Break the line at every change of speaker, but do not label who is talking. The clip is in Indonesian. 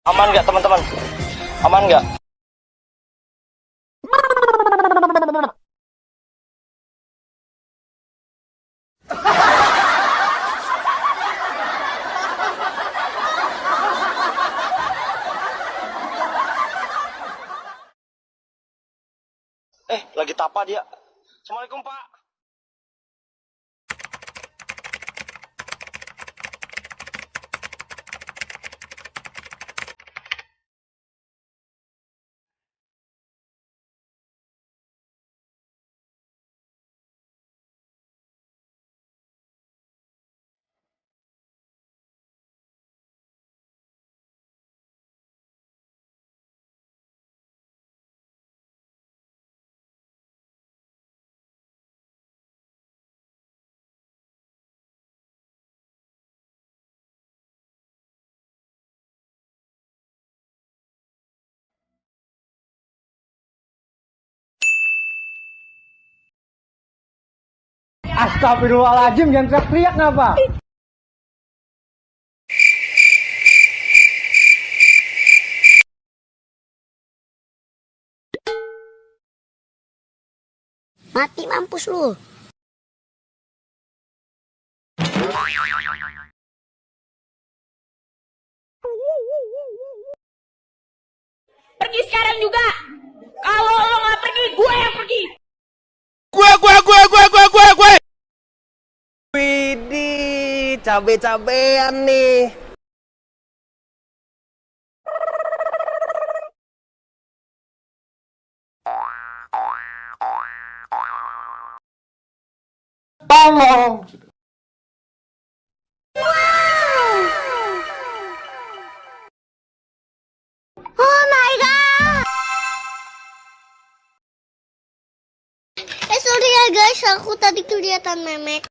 Aman nggak teman-teman? Aman nggak? Lagi tapa dia. Assalamualaikum Pak.
Astagfirullahaladzim, jangan teriak-teriak ngapa?
Mati mampus lu.
Pergi sekarang juga. Kalau lo nggak pergi, gue yang pergi.
Gue. Widih, cabe-cabean nih.
Tolong.
Oh my god. Sorry ya guys, aku tadi kelihatan memek.